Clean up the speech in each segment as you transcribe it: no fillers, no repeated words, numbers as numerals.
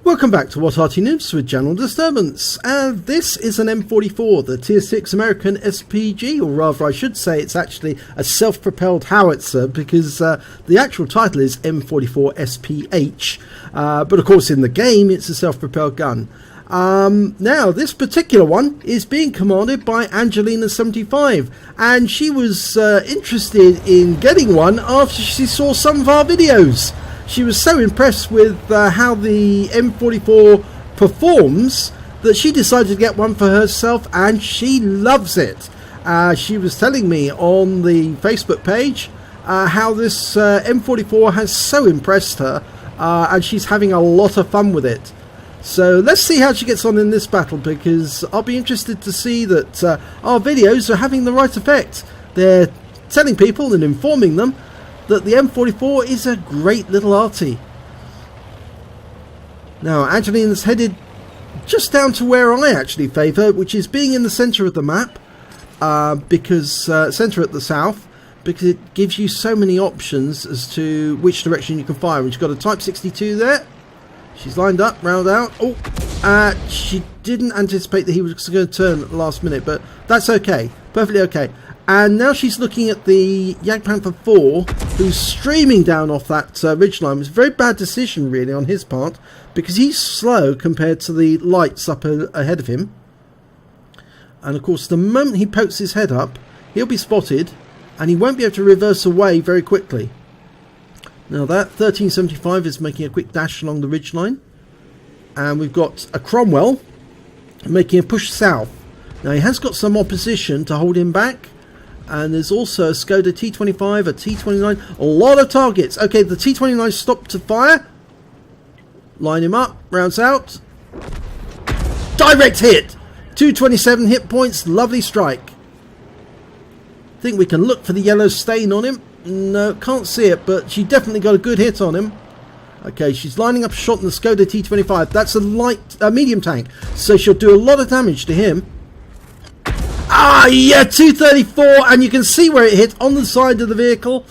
Welcome back to What Arty Noobs with General Disturbance. This is an M44, the Tier 6 American SPG, or rather I should say it's actually a self-propelled howitzer because the actual title is M44 SPH, but of course in the game it's a self-propelled gun. Now this particular one is being commanded by Angelina75, and she was interested in getting one after she saw some of our videos. She was so impressed with how the M44 performs that she decided to get one for herself, and she loves it. She was telling me on the Facebook page how this M44 has so impressed her, and she's having a lot of fun with it. So let's see how she gets on in this battle, because I'll be interested to see that our videos are having the right effect. They're telling people and informing them that the M44 is a great little Arty. Now Angelina's headed just down to where I actually favour, which is being in the centre of the map, because centre at the south, because it gives you so many options as to which direction you can fire. And she's got a Type 62 there. She's lined up, round out. Oh, she didn't anticipate that he was going to turn at the last minute, but that's okay, perfectly okay. And now she's looking at the M44, who's streaming down off that ridgeline. It was a very bad decision, really, on his part, because he's slow compared to the lights up ahead of him. And, of course, the moment he pokes his head up, he'll be spotted, and he won't be able to reverse away very quickly. Now, that 1375 is making a quick dash along the ridgeline. And we've got a Cromwell making a push south. Now, he has got some opposition to hold him back. And there's also a Skoda T25, a T29, a lot of targets. Okay, the T29 stopped to fire. Line him up, rounds out. Direct hit! 227 hit points, lovely strike. Think we can look for the yellow stain on him. No, can't see it, but she definitely got a good hit on him. Okay, she's lining up a shot in the Skoda T25. That's a medium tank, so she'll do a lot of damage to him. Ah, yeah, 234, and you can see where it hit on the side of the vehicle.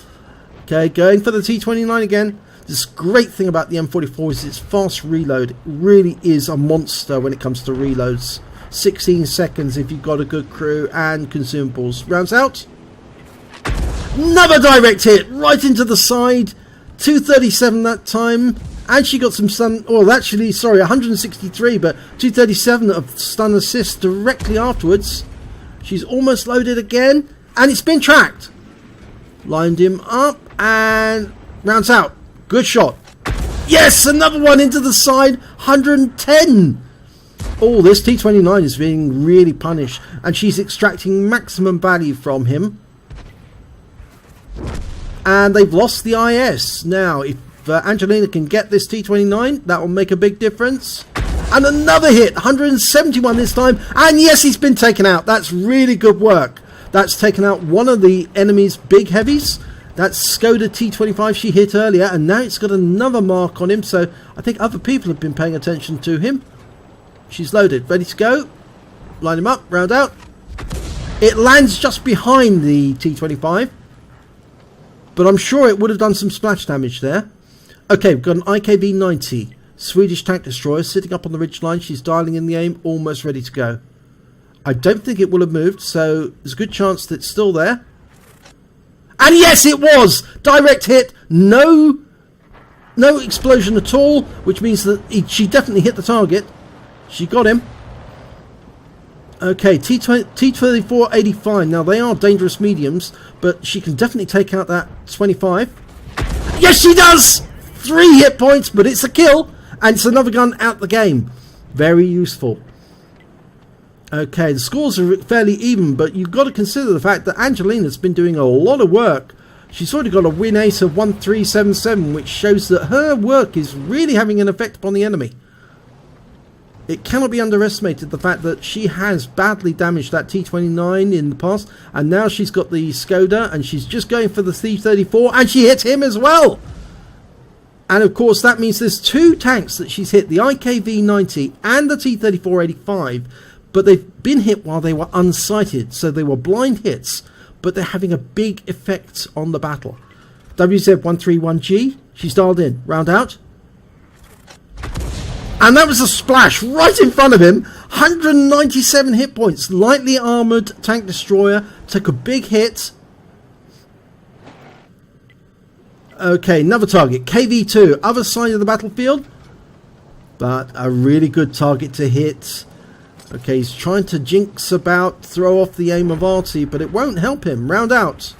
Okay, going for the T29 again. This great thing about the M44 is its fast reload. It really is a monster when it comes to reloads. 16 seconds if you've got a good crew and consumables. Rounds out. Another direct hit right into the side. 237 that time. And she got some stun, well actually, sorry, 163, but 237 of stun assist directly afterwards. She's almost loaded again, and it's been tracked. Lined him up, and rounds out. Good shot. Yes, another one into the side, 110. Oh, this T29 is being really punished, and she's extracting maximum value from him. And they've lost the IS. Now, if Angelina can get this T29, that will make a big difference. And another hit, 171 this time, and yes, he's been taken out. That's really good work. That's taken out one of the enemy's big heavies. That's Skoda T25 she hit earlier, and now it's got another mark on him, so I think other people have been paying attention to him. She's loaded, ready to go. Line him up, round out. It lands just behind the T25, but I'm sure it would have done some splash damage there. Okay, we've got an IKV-90. Swedish tank destroyer sitting up on the ridgeline. She's dialing in the aim, almost ready to go. I don't think it will have moved, so there's a good chance that it's still there. And yes, it was! Direct hit, no explosion at all, which means that she definitely hit the target. She got him. Okay, T3485. Now, they are dangerous mediums, but she can definitely take out that 25. Yes, she does! 3 hit points, but it's a kill. And it's another gun out the game. Very useful. Okay, the scores are fairly even, but you've got to consider the fact that Angelina's been doing a lot of work. She's already got a win ace of 1377, which shows that her work is really having an effect upon the enemy. It cannot be underestimated, the fact that she has badly damaged that T29 in the past, and now she's got the Skoda, and she's just going for the T34, and she hit him as well! And of course that means there's 2 tanks that she's hit, the IKV-90 and the T3485, but they've been hit while they were unsighted, so they were blind hits, but they're having a big effect on the battle. WZ131G, she's dialed in, round out. And that was a splash right in front of him. 197 hit points. Lightly armoured tank destroyer. Took a big hit. Okay, another target. KV-2. Other side of the battlefield. But a really good target to hit. Okay, he's trying to jinx about, throw off the aim of Arty, but it won't help him. Round out.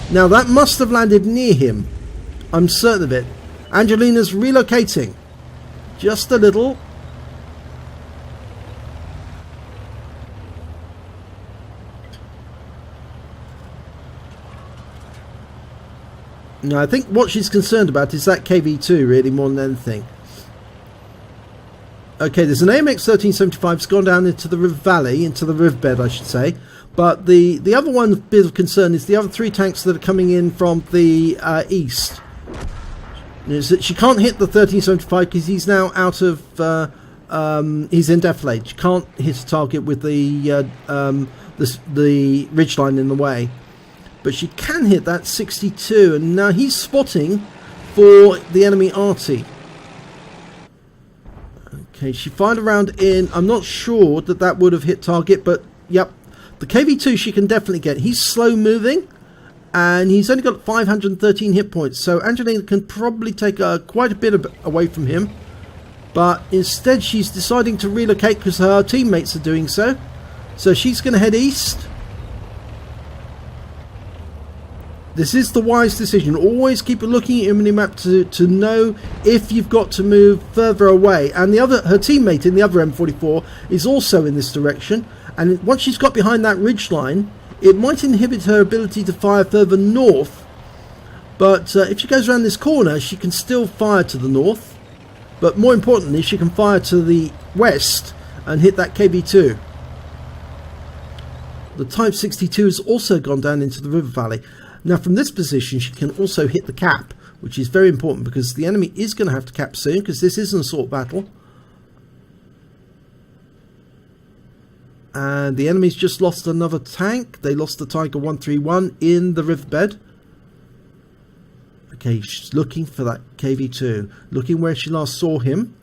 Now that must have landed near him. I'm certain of it. Angelina's relocating. Just a little. Now I think what she's concerned about is that KV-2 really more than anything. Okay, there's an AMX 1375. It's gone down into the river valley, into the riverbed, I should say. But the other one bit of concern is the other 3 tanks that are coming in from the east. Is that she can't hit the 1375 because he's now out of he's in defilade. She can't hit a target with the ridgeline in the way, but she can hit that 62, and now he's spotting for the enemy Arty. Okay, she fired a round in. I'm not sure that would have hit target, but yep, the KV-2 she can definitely get. He's slow moving, and he's only got 513 hit points, so Angelina can probably take quite a bit away from him. But instead she's deciding to relocate because her teammates are doing so. So she's going to head east. This is the wise decision. Always keep looking at your minimap to know if you've got to move further away. And her teammate in the other M44 is also in this direction. And once she's got behind that ridge line, it might inhibit her ability to fire further north. But if she goes around this corner, she can still fire to the north. But more importantly, she can fire to the west and hit that KV-2. The Type 62 has also gone down into the river valley. Now from this position she can also hit the cap, which is very important because the enemy is going to have to cap soon because this is an assault battle. And the enemy's just lost another tank. They lost the Tiger 131 in the riverbed. Okay, she's looking for that KV-2, looking where she last saw him.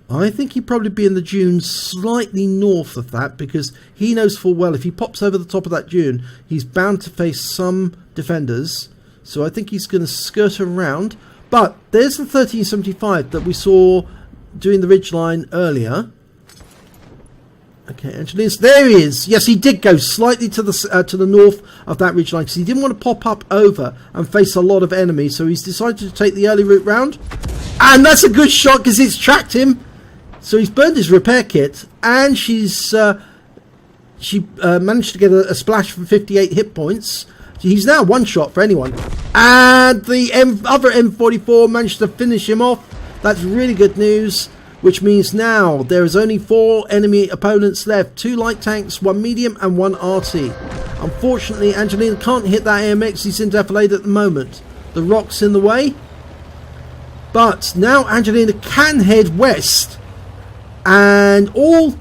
I think he'd probably be in the dunes slightly north of that because he knows full well if he pops over the top of that dune, he's bound to face some defenders. So I think he's going to skirt around. But there's the 1375 that we saw doing the ridgeline earlier. Okay, Angelina's there. He is. Yes, he did go slightly to the north of that ridgeline because he didn't want to pop up over and face a lot of enemies. So he's decided to take the early route round, and that's a good shot because it's tracked him. So he's burned his repair kit, and she managed to get a splash for 58 hit points. He's now one shot for anyone, and the other M44 managed to finish him off. That's really good news, which means now there is only 4 enemy opponents left: 2 light tanks, 1 medium, and 1 Arty. Unfortunately, Angelina can't hit that AMX. He's in defilade at the moment. The rock's in the way, but now Angelina can head west. And all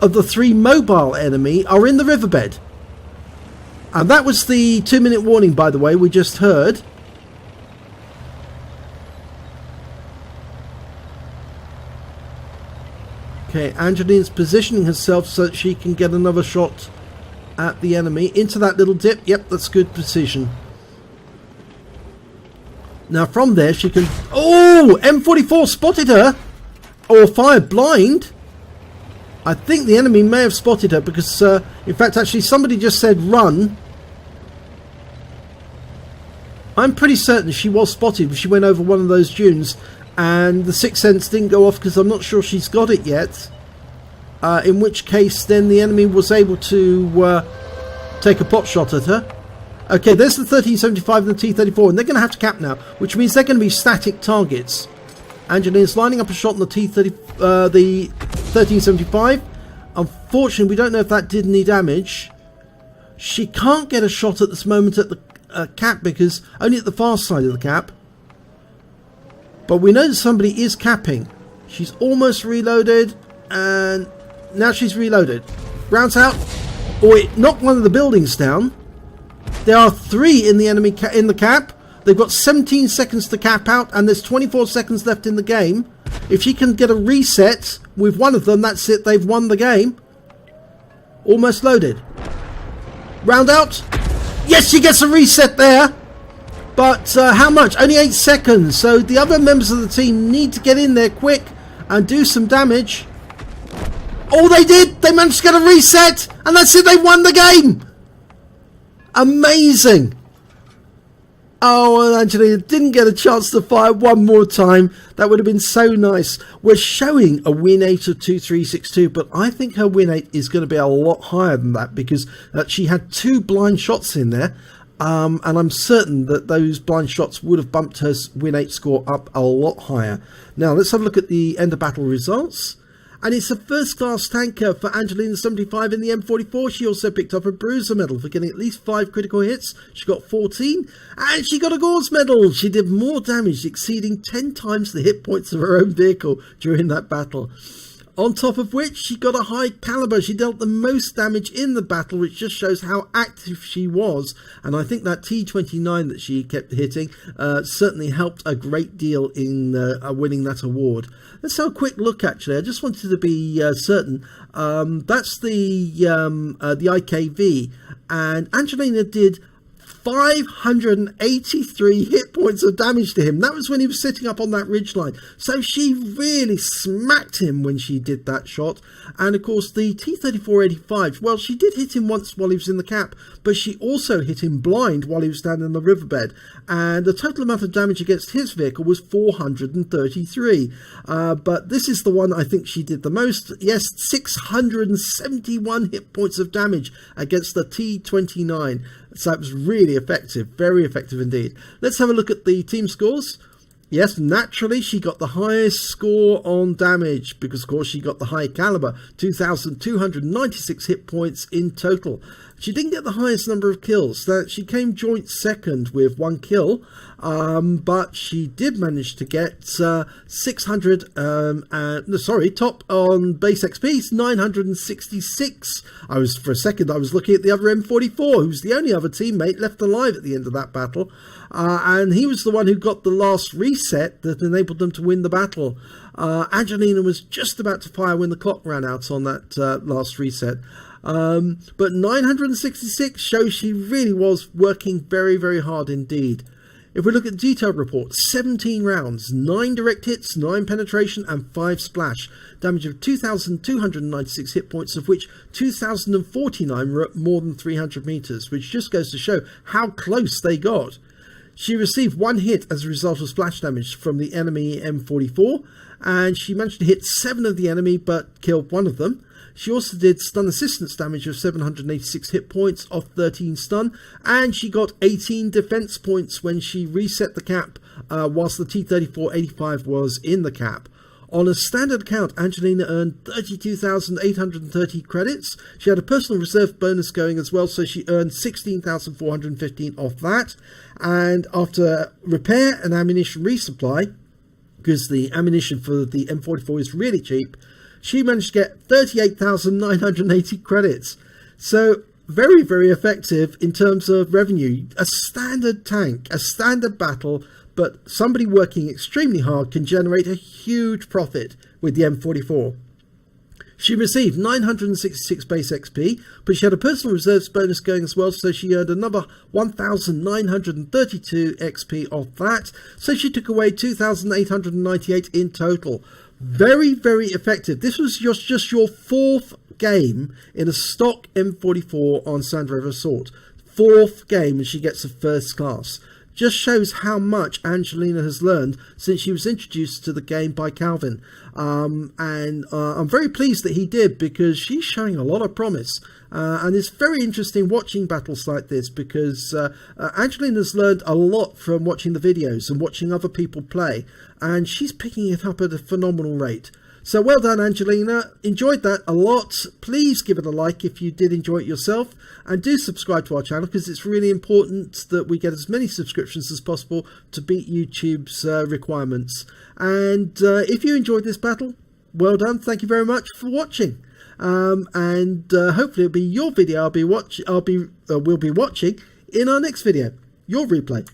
of the 3 mobile enemy are in the riverbed. And that was the 2-minute warning, by the way, we just heard. Okay, Angelina's positioning herself so that she can get another shot at the enemy. Into that little dip. Yep, that's good precision. Now from there she can... Oh! M44 spotted her! Or fired blind. I think the enemy may have spotted her because in fact actually somebody just said run. I'm pretty certain she was spotted when she went over one of those dunes, and the 6th sense didn't go off because I'm not sure she's got it yet, in which case then the enemy was able to take a pot shot at her. Okay, there's the 1375 and the T34, and they're going to have to cap now, which means they're going to be static targets. Angelina's lining up a shot on the the 1375. Unfortunately, we don't know if that did any damage. She can't get a shot at this moment at the cap because only at the far side of the cap. But we know that somebody is capping. She's almost reloaded, and now she's reloaded. Rounds out. Oh, it knocked one of the buildings down. There are 3 in the enemy in the cap. They've got 17 seconds to cap out, and there's 24 seconds left in the game. If she can get a reset with one of them, that's it. They've won the game. Almost loaded. Round out. Yes, she gets a reset there. But how much? Only 8 seconds. So the other members of the team need to get in there quick and do some damage. Oh, they did. They managed to get a reset. And that's it. They won the game. Amazing. Oh, and Angelina didn't get a chance to fire one more time. That would have been so nice. We're showing a win rate of 2362, but I think her win rate is going to be a lot higher than that, because she had 2 blind shots in there. And I'm certain that those blind shots would have bumped her win rate score up a lot higher. Now, let's have a look at the end of battle results. And it's a first-class tanker for Angelina 75 in the M44. She also picked up a Bruiser medal for getting at least 5 critical hits. She got 14. And she got a Gore's medal. She did more damage, exceeding 10 times the hit points of her own vehicle during that battle. On top of which, she got a high caliber. She dealt the most damage in the battle, which just shows how active she was. And I think that T29 that she kept hitting certainly helped a great deal in winning that award. Let's have a quick look, actually. I just wanted to be certain. That's the IKV. And Angelina did 583 hit points of damage to him. That was when he was sitting up on that ridgeline. So she really smacked him when she did that shot. And of course the T-34-85, well, she did hit him once while he was in the cap, but she also hit him blind while he was down in the riverbed. And the total amount of damage against his vehicle was 433. But this is the one I think she did the most. Yes, 671 hit points of damage against the T-29. So it was really effective, very effective indeed. Let's have a look at the team scores. Yes, naturally she got the highest score on damage because of course she got the high caliber, 2,296 hit points in total. She didn't get the highest number of kills. She came joint second with 1 kill, but she did manage to get 600, top on base XP, 966. For a second I was looking at the other M44, who was the only other teammate left alive at the end of that battle. And he was the one who got the last reset that enabled them to win the battle. Angelina was just about to fire when the clock ran out on that last reset. But 966 shows she really was working very, very hard indeed. If we look at the detailed report, 17 rounds, 9 direct hits, 9 penetration and 5 splash. Damage of 2,296 hit points, of which 2,049 were at more than 300 meters, which just goes to show how close they got. She received 1 hit as a result of splash damage from the enemy M44, and she managed to hit 7 of the enemy but killed 1 of them. She also did stun assistance damage of 786 hit points off 13 stun, and she got 18 defense points when she reset the cap whilst the T-34-85 was in the cap. On a standard account, Angelina earned 32,830 credits. She had a personal reserve bonus going as well, so she earned 16,415 off that. And after repair and ammunition resupply, because the ammunition for the M44 is really cheap, she managed to get 38,980 credits. So very, very effective in terms of revenue. A standard tank, a standard battle, but somebody working extremely hard can generate a huge profit with the M44. She received 966 base XP, but she had a personal reserves bonus going as well, so she earned another 1,932 XP off that. So she took away 2,898 in total. Very, very effective. This was just your 4th game in a stock M44 on Sand River Assault. 4th game, and she gets a first class. Just shows how much Angelina has learned since she was introduced to the game by Calvin. I'm very pleased that he did, because she's showing a lot of promise. And it's very interesting watching battles like this, because Angelina's learned a lot from watching the videos and watching other people play. And she's picking it up at a phenomenal rate. So well done, Angelina. Enjoyed that a lot. Please give it a like if you did enjoy it yourself, and do subscribe to our channel, because it's really important that we get as many subscriptions as possible to beat YouTube's requirements. And if you enjoyed this battle, well done. Thank you very much for watching. Hopefully it'll be your video we'll be watching in our next video, your replay.